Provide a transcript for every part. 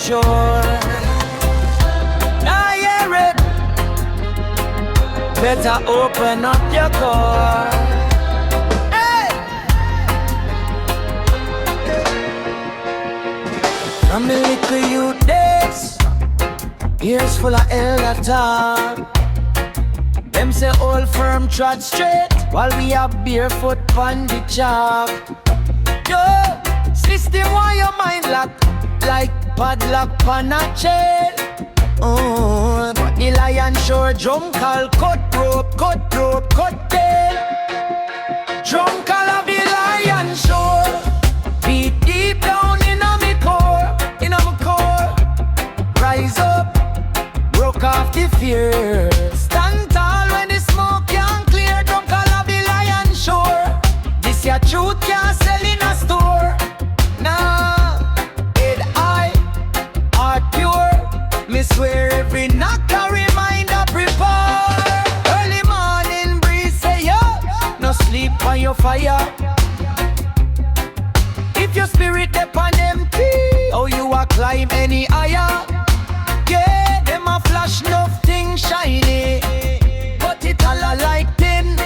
shore. Now hear it. Better open up your core. Hey! From the little youth days, ears full of elder talk. Them say old firm trot straight, while we are barefoot on the chalk. Yo, system why your mind locked like padlock on a chain. But the lion sure drum call, cut rope, cut tail. Drum call of the lion sure beat deep down in my core, rise up, broke off the fear. Stand tall when the smoke can't clear. Drum call of the lion sure this your truth can't sell in a store. Nah, head high, heart pure. Me swear every knock a reminder prepare. Early morning breeze say yo, no sleep on your fire. If your spirit upon empty, oh you a climb any higher. Yeah, them a flash nothing shiny, but it all a like tin.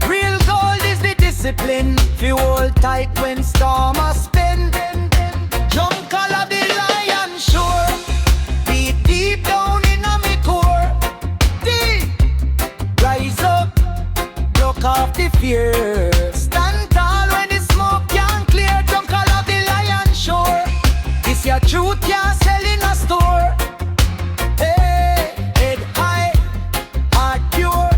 Real gold is the discipline. Feel hold tight when storm a spin. Drum call of the lion sure beat deep down in my core. Deep, rise up, broke off the fear. Stand tall when the smoke can't clear. Drum call of the lion sure this your truth can't sell in a store. Hey, head high, heart pure.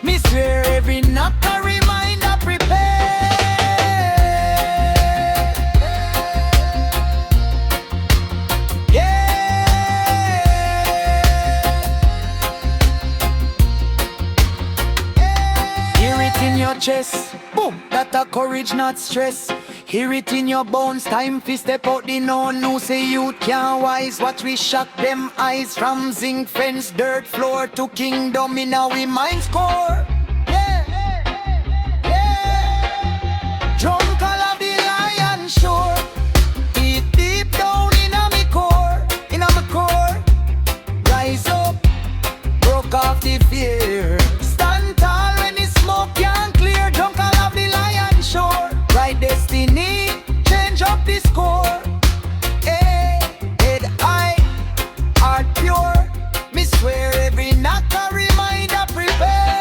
Me swear every knock a reminder prepare. Hear it in your chest, boom, that a courage not stress. Hear it in your bones, time fi step out the known. No say you can't wise, watch we shock them eyes. From zinc fence, dirt floor to kingdom in our mind score. Yeah, yeah. Drum call of the lion sure beat deep down in my core, rise up, broke off the fear. Stand tall when the smoke can't clear. Drum call of the lion sure right destiny, change up the score. Hey, head high, heart pure. Me swear every knock a reminder prepare.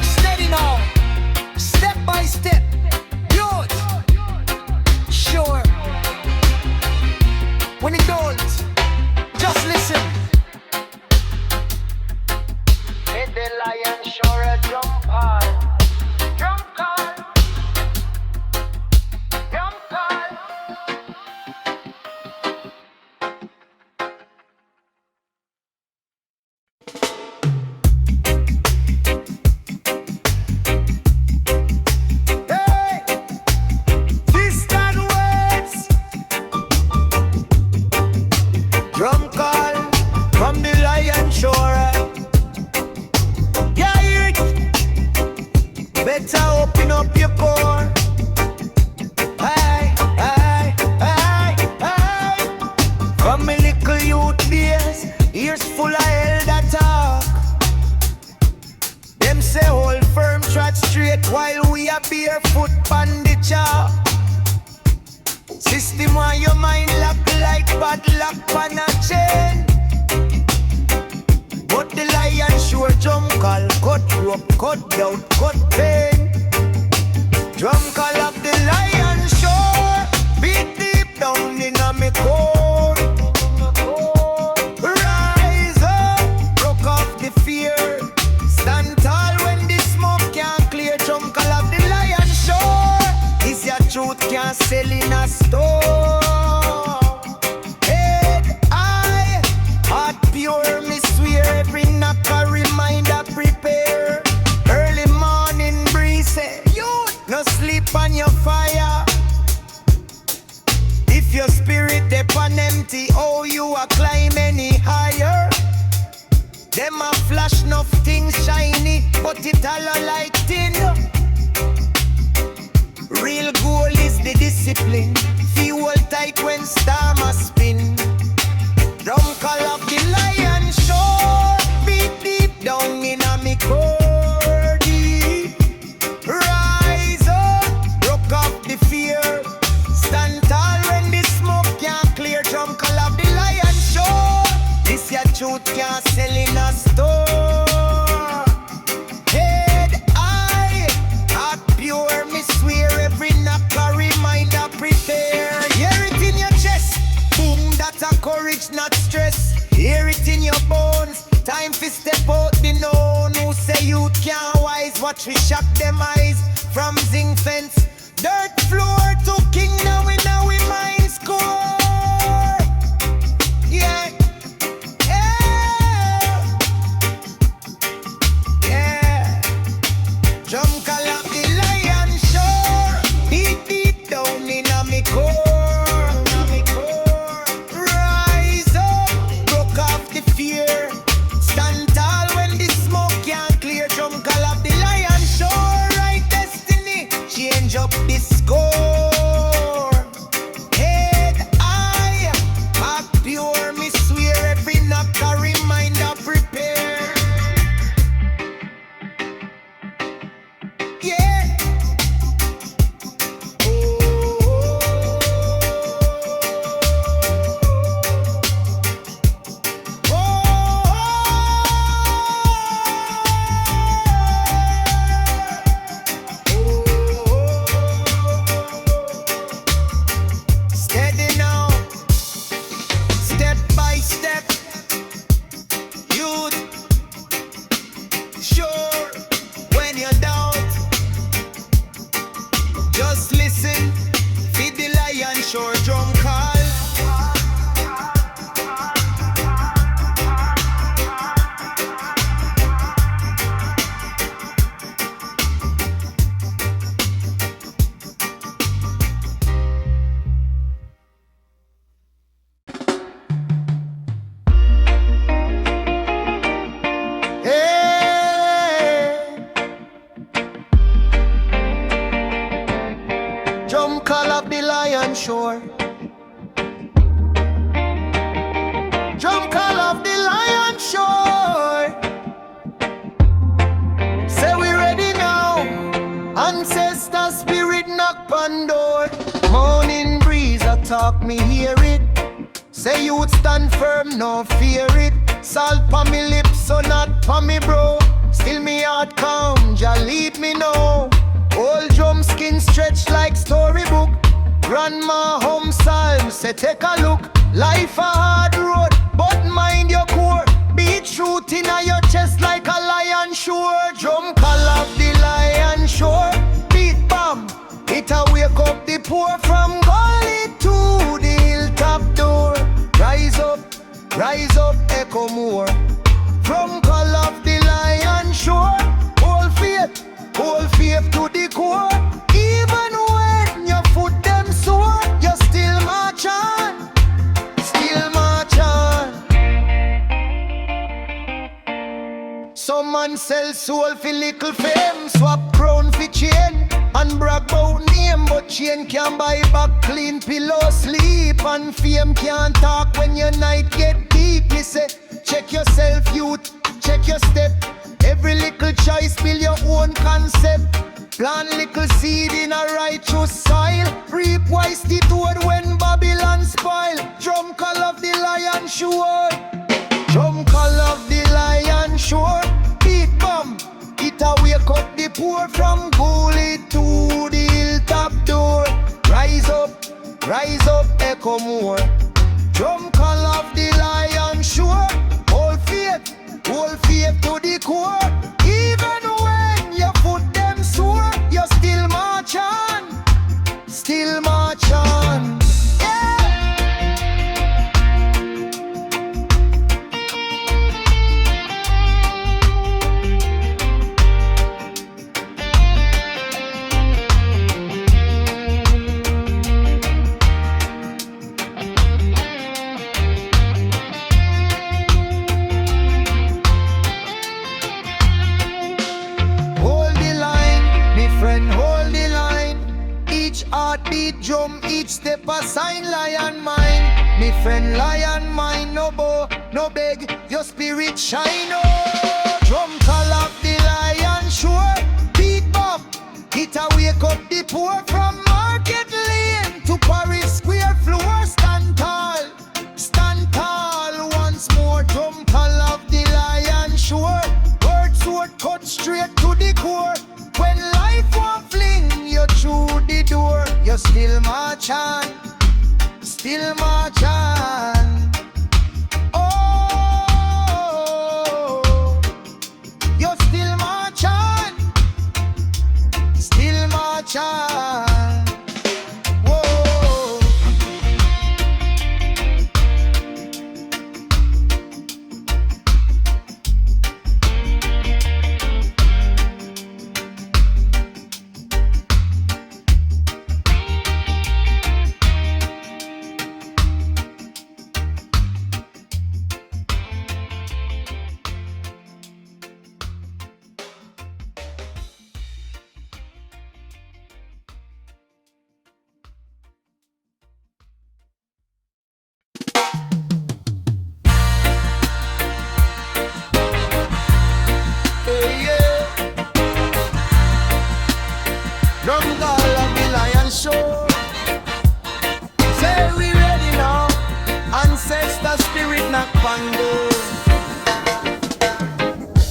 Steady now, step by step. Sure. When it don't, just listen. Hit the lion sure a drum call. Drum call. Drum call. Drum call from the lion shore. Yeah, hear it. Better open up your core. Hey, hey, hey, hey. From a little youth days, ears full of elder talk. Them say hold firm, trot straight, while we are barefoot on the chalk. System on your mind lock like padlock on a chain. But the lion sure drum call, cut rope, cut down, cut pain. Drum call of the lion sure beat deep down in my core. Rise up, broke off the fear. Stand tall when the smoke can't clear. Drum call of the lion sure is your truth can't sell in a store. Head high, heart pure. Me swear every knock a reminder prepare. Early morning breeze say, you no sleep on your fire. plenty, oh you a climb any higher. Them a flash enough things shiny, but it all a like tin. Real goal is the discipline. Fuel tight when star must spin. Drum call of the lion shore. Beat deep down in a me core deep. Rise up, broke off the fear. Stand tall when the smoke can't clear. Drum call of the lion shore. This your truth can't sell in a store. Head high, heart pure, me swear. Every knock a reminder, prepare. Hear it in your chest, boom, that's a courage, not stress. Hear it in your bones, time for step out the known. Who say you can't wise, watch we shock them eyes. From zinc fence, dirt floor to kingdom, we now we mind score. Yeah. Drum call of the lion shore. Deep, deep down in a me core. Rise up, broke off the fear. Stand tall when the smoke can't clear. Drum call of the lion shore. Right destiny, change up the score. Head high, heart pure, me swear. Every knock a reminder, prepare. Yeah. Steady now, step by step. Youth, sure when you're down. Just listen, feed the lion shore drum call. Hey, drum call of the lion shore. Drum call of the lion shore. Say we ready now. Ancestor spirit knock on door. Morning breeze a talk, me hear it. Say you'd stand firm, no fear it. Salt pa me lips, so not pa me bro. Still me heart calm, ja lead me know. Old drum skin stretch like storybook. Grandma home psalm, say take a look. Life a hard road, but mind your core. Beat truth in your chest like a lion shore. Drum call of the lion shore. Beat bam, it a wake up the poor. From gully to the hilltop door. Rise up, echo more. From call of the lion shore. Hold faith to the core. Even when your foot them sore, you still march on, still march on. Some man sell soul for little fame, swap crown for chain, and brag bout name, but chain can't buy back clean pillow sleep, and fame can't talk when your night get deep. Me say, check yourself youth, check your step. Every little choice build your own concept. Plant little seed in a righteous soil. Reap wise the toad when Babylon spoil. Drum call of the lion shore. Drum call of the lion shore. Beat bam, it a wake up the poor. From gully to the hilltop door. Rise up, echo more. Drum call of the lion shore. Hold faith to the core. Even when your foot them sore, you still march on, still march on. drum, each step a sign, lion mine. Me friend lion mine, no bow, no beg, your spirit shine, oh. Drum call of the lion, sure. Beat bump, it a wake up the poor. From Market Lane to Paris Square floor. Stand tall once more. Drum call of the lion, sure. Word sword cut straight to the core. When life won't fling you through the door, you still march on, still march on. Oh, you still march on, still march on. Whoa. DRUMCALL of the lion show. Say we ready now. Ancestor spirit knock on door.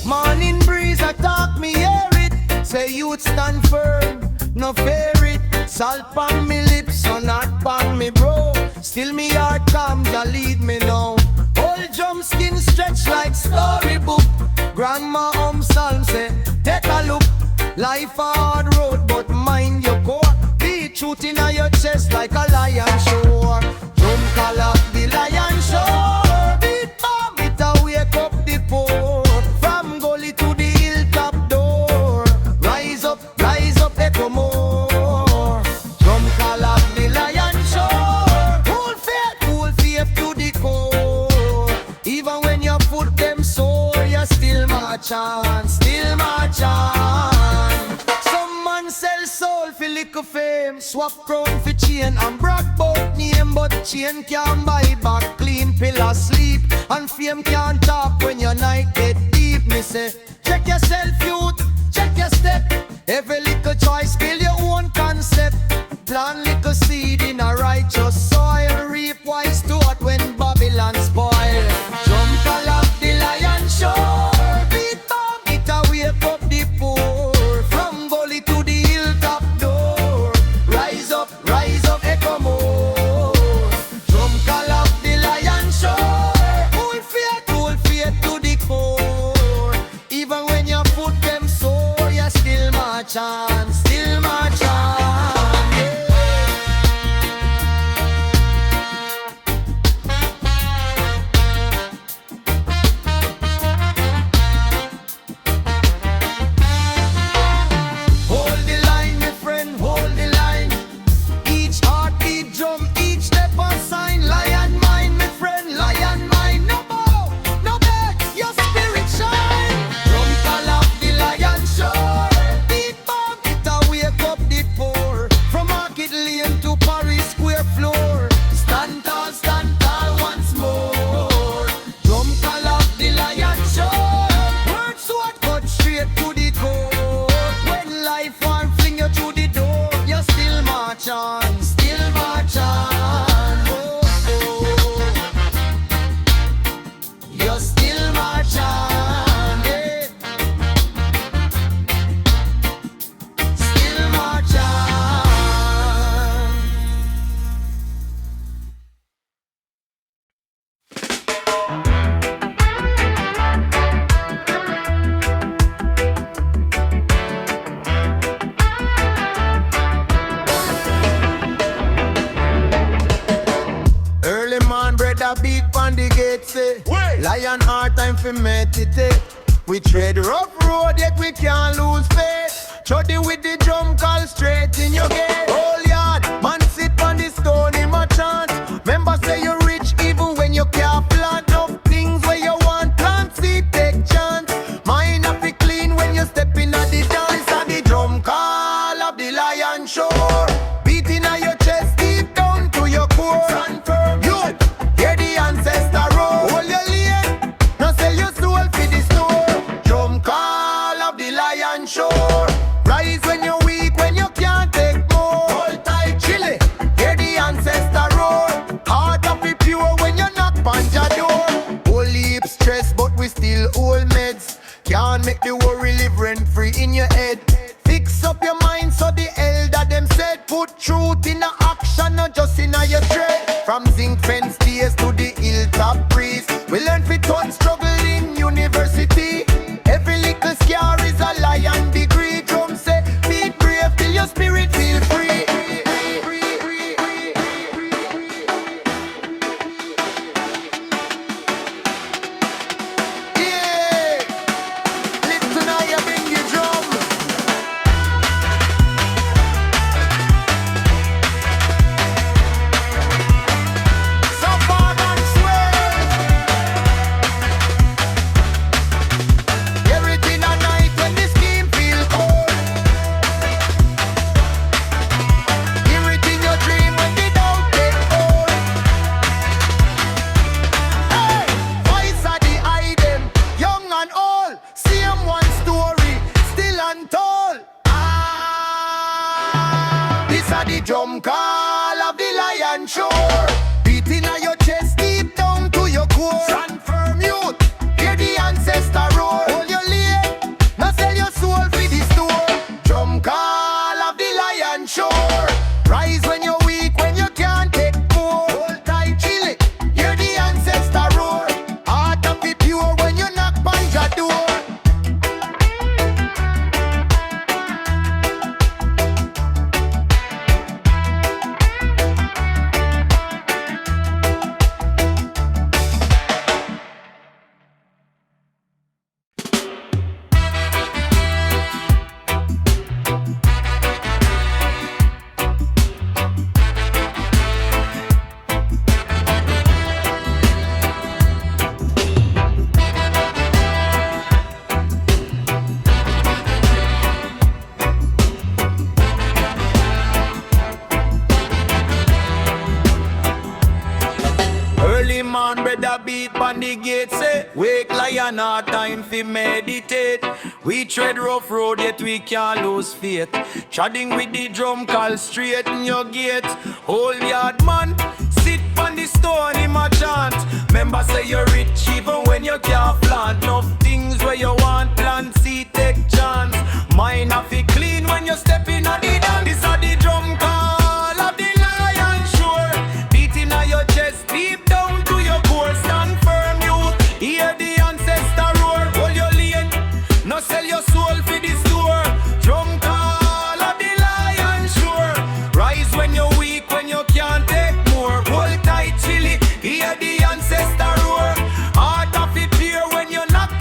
Morning breeze attack me, hear it. Say youth stand firm, no fear it. Salt on me lips, so not on me bro. Still me heart calm, to lead me now. Old drum skin stretch like storybook. Grandma psalm say, take a look. Life a hard road, but mind your core. Be truth in your chest like a lion shore. DRUMCALL of the lion shore. Beat bomb, it a wake up the poor. From gully to the hilltop door. Rise up, echo more. DRUMCALL of the lion shore. Full faith to the core. Even when your foot them sore, you still march on, still march on. Sell soul for little fame, swap crown for chain and brag bout name, but chain can't buy back clean pill asleep, and fame can't talk when your night get deep. Me say, check yourself youth, check your step. Every little choice build your own concept. Plant little seed in a righteous soil, reap wise to what when Babylon spoil. DRUMCALL of the lion show. Beat bomb, it a wake up the poor. From gully to the hilltop door. Rise up, echo more. DRUMCALL of the lion show. Full faith to the core. Even when your foot them sore, you still march on, still march on. Beat on the gate say, lion heart time for meditate. We tread rough road yet we can't lose faith. Chuddy with the DRUMCALL straight in your gate. Whole yard, man sit on the stone in my chant. Remember say you rich even when you can't plant. No things where you want plant seed take chance. Mind have to clean when you step in at the dance. And the DRUMCALL of the lion shore. Beating on your chest meds. Can't make the worry live rent free in your head. Fix up your mind so the elder them said. Put truth in a action, not just in a your tread. From zinc fence days to the hilltop breeze, we learn fi turn struggle in university. Every little scar is a lion degree. Drum say, be brave till your spirit feel free. Drum call of the lion shore, beating on your chest deep down to your core. Stand firm, youth, hear the ancestor roar. Hold your lane, now sell your soul for the store. Drum call of the lion shore, rise when you're weak, when you can't take more. Hold tight, chill it, hear the ancestor roar. Heart of the pure when you knock on your door. Beat on the gate, say, wake lion, our time fi meditate. We tread rough road, yet we can't lose faith. Treading with the drum call straight in your gate. Hold yard man, sit on the stone in my chant. Remember say you're rich even when you can't plant. Enough things where you want plant, see take chance. Mind have it clean when you step in on the dance. This are the drum call of the lion sure. Beating on your chest deep down to your core. Stand firm, youth, hear the ancestor roar. Hold your lane, no sell your soul for the store. Drum call of the lion sure. Rise when you're weak, when you can't take more. Hold tight, chilly, hear the ancestor roar. Heart of it pure when you knock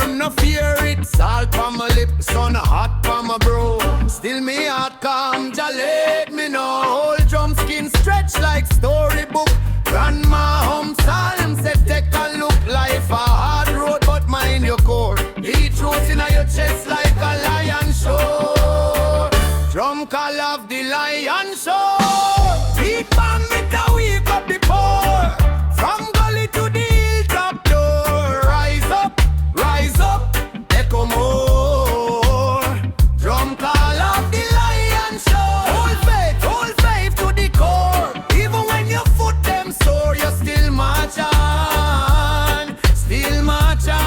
firm, no fear it. Salt on my lips, sun hot on my bro. Still me heart calm, just let me know. Old drum skin stretch like storybook. Grandma home psalm said take a look. Life a hard road, but mind your core. Beat roots in your chest like a lion show. Drum call of the lion show. Beat bang with a wake up the poor. From gully to the hilltop door. Rise up, echo more. Drum call of the lion show. Hold faith to the core. Even when your foot them sore, you still march on. Still march on.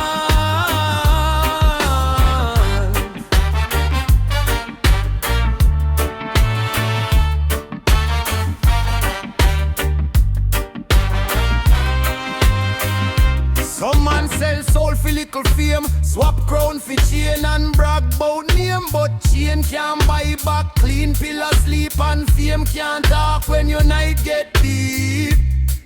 Some man sell soul for little fame. Swap crown for chain and brag bout name. But chain can't buy back clean. Pillar sleep and fame can't talk when your night get deep.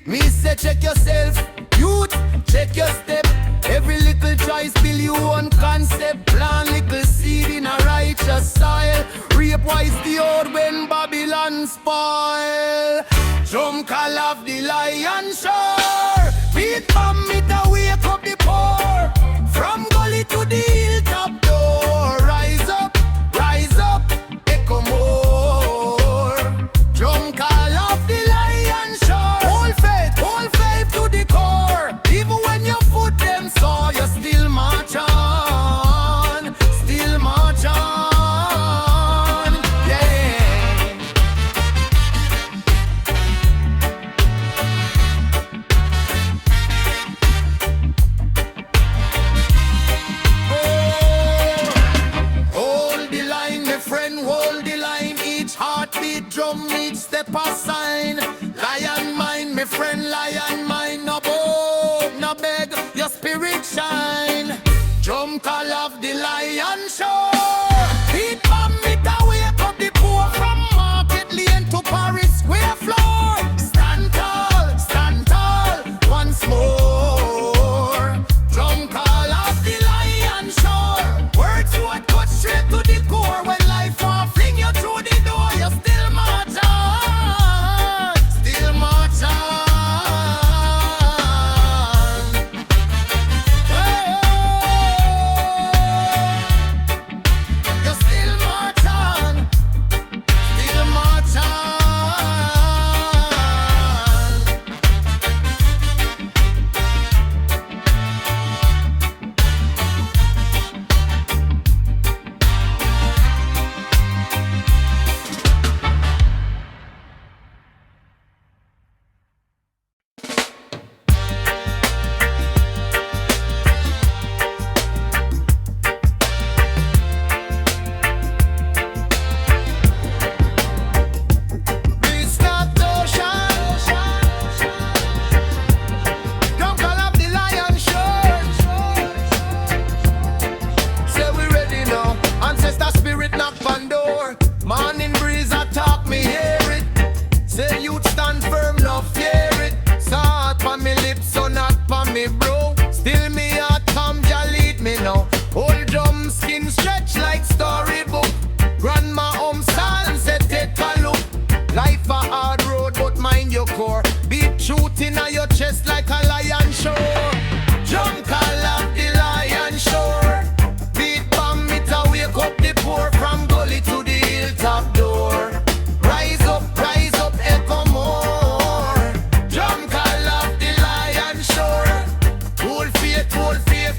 Me say check yourself, youth, check your step. Every little choice build you one concept. Plant little seed in a righteous soil. Rape wise the old when Babylon spoil. Drum call of the lion shore. Beat bomb me to wake up the poor. From gully to the hilltop door. Rise up, echo more. Drum call of the lion shore. Hold faith to the core. Even when your foot them sore, you still march on. Still march on. Yeah. Hold the line, my friend, hold the line. Each heartbeat drum needs step aside. Lion mind, my friend, lion mind. No bow, no beg, your spirit shine. Drum call of the lion show. Beat bomb it to wake up the poor. From Market Lane to Paris Square floor. Stand tall, once more. Drum call of the lion show. Words what cut straight to the core. When life won't fling you through the door, you still march on. Still march on. You still march on. Still march on. It's not ocean. Drum call of the lion show. Say we ready now. Ancestor spirit knock on door. Morning breeze attack me hear it. Say youth stand firm, no fear it. Salt on me lips, so not on me bro. Still me heart come, ya lead me now. Old drum skin stretch like storybook. Grandma home psalm said take a look. Life a hard road, but mind your core. Beat truth in your chest like a lion shore. Drum call of the lion shore. Beat bomb me to wake up the poor. From gully to the hilltop door. Rise up, echo more. Drum call of the lion shore. Hold faith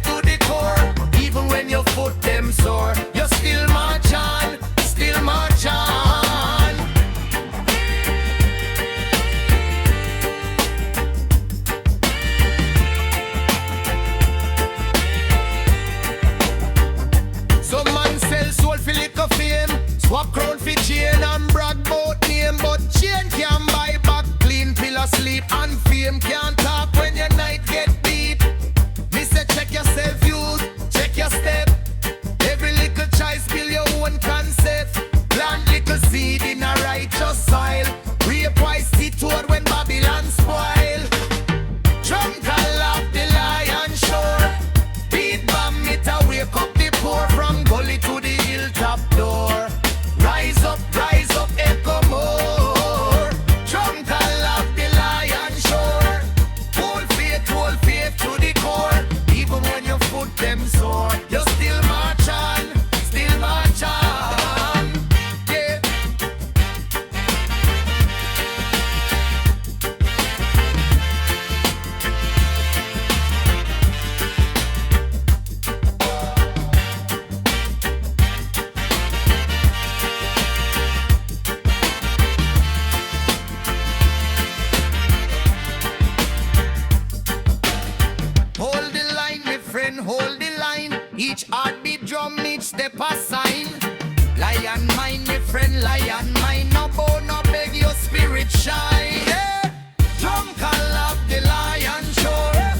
to the core. Even when your foot them sore, you still march on, still march on. Some man sell soul for little fame. Swap crown for chain and brag bout name. But chain can't buy back clean. Pillar sleep and fame can't talk when your night get beat. Me say check yourself, youth, check your step. Every little choice build your own concept. Plant little seed in a righteous soil. Rape wise the toad when Babylon spoil. Drum call of the lion shore. Beat bomb it them sore. You still march on, still march on. Yeah. Hold the line, my friend, hold the line. Each heartbeat drum, each step a sign. Lion mine, my friend, lion mine. No bow, no beg your spirit shine. Yeah. Drum call of the lion shore.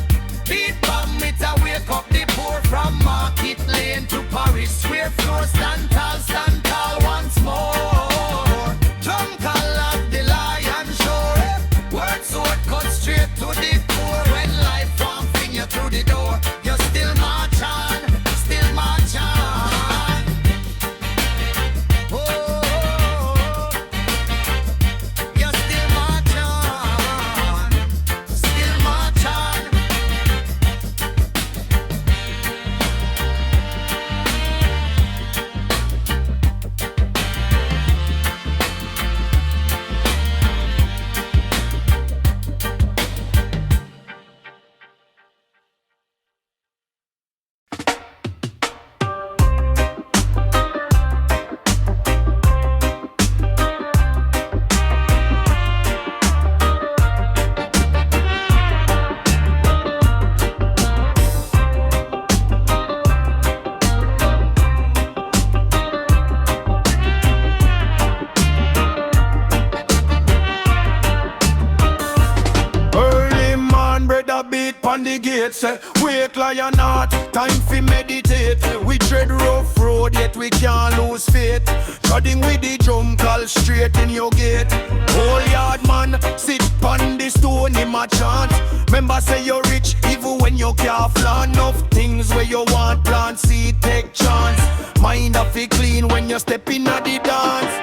Beat bomb it a wake up the poor. From Market Lane to Paris Square floor. Stand tall once more. Drum call of the lion shore. Word sword cut straight to the core. When life won't bring you through the door, you still march on, still march on. Oh, you still march on, still march on. Early man, brother beat pon the gate. Say, wake lion heart, time fi meditate. We tread rough road, yet we can't lose faith. Treading with the drum call straight in your gate. Whole yard man, sit pon the stone in my chant. Remember say you're rich, even when you can't flaunt. Enough things where you want, plant seed, take chance. Mind a fi clean when you step in at the dance.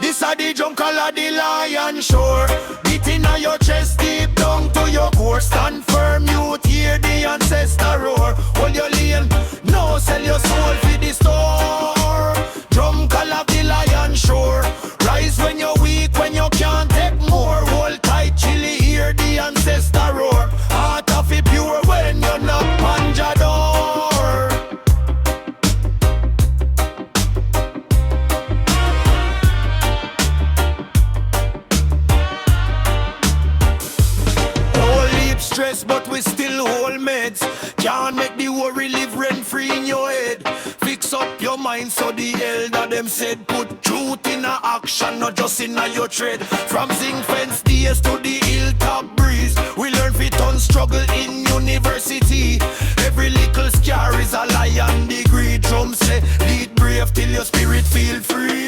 This a the drum call of the lion shore. Beating on your chest deep down to your core. Stand firm, youth, hear the ancestor roar. Hold your lane, no sell your soul for the store. Drum call of the lion shore. Rise when you're weak, when you can't take more. Hold tight, chilly, hear the ancestor roar. Heart of it pure when you're not panja door. Stress, but we still hold meds. Can't make the worry live rent free in your head. Fix up your mind, so the elder them said. Put truth in a action, not just in a your tread. From zinc fence days to the hilltop breeze, we learn fit on struggle in university. Every little scar is a lion degree. Drum say, lead brave till your spirit feel free.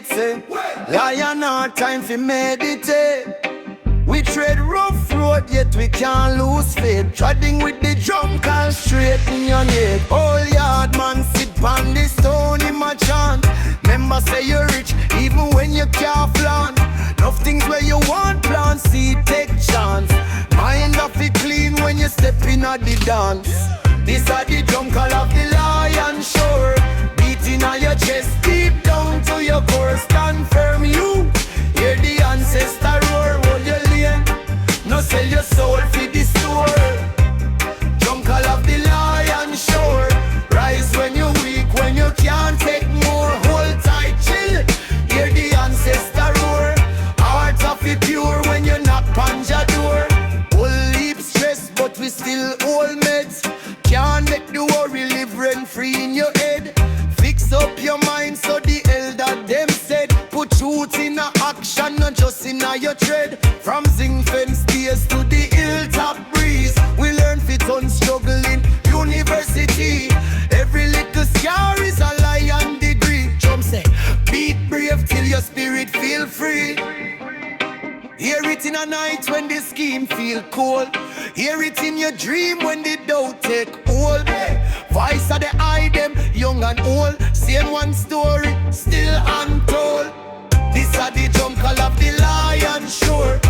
date, say lion hard time fi meditate. We tread rough road, yet we can't lose faith. Treading with the drum call straight in your neck. All yard man sit on the stone in my chant. Remember say you're rich, even when you can't flaunt. Enough things where you want plant seed, take chance. Mind of it clean when you step in at the dance. This are the drum call of the lion shore. Beating on your chest deep down to your core. Stand firm you, hear the ancestor roar. Hold your lane, no sell your soul for the store. Drum call of the lion shore. Rise when you're weak, when you can't take more. Hold tight, chill, hear the ancestor roar. Heart of it pure when you knock on your door. Whole heap stress, but we still hold meds. Can't make the worry live rent free in your head. Fix up your mind so the elder them said. Put truth in a action, not just in a your tread. From zinc fence days to the hilltop breeze, we learn fit on struggling university. Every little scar is a lion degree. Drum say, beat brave till your spirit feel free. Hear it in a night when the scheme feel cold. Hear it in your dream when the doubt take hold. Voice of the eye them, young and old. Same one story, still untold. This are the drum call of the lion shore.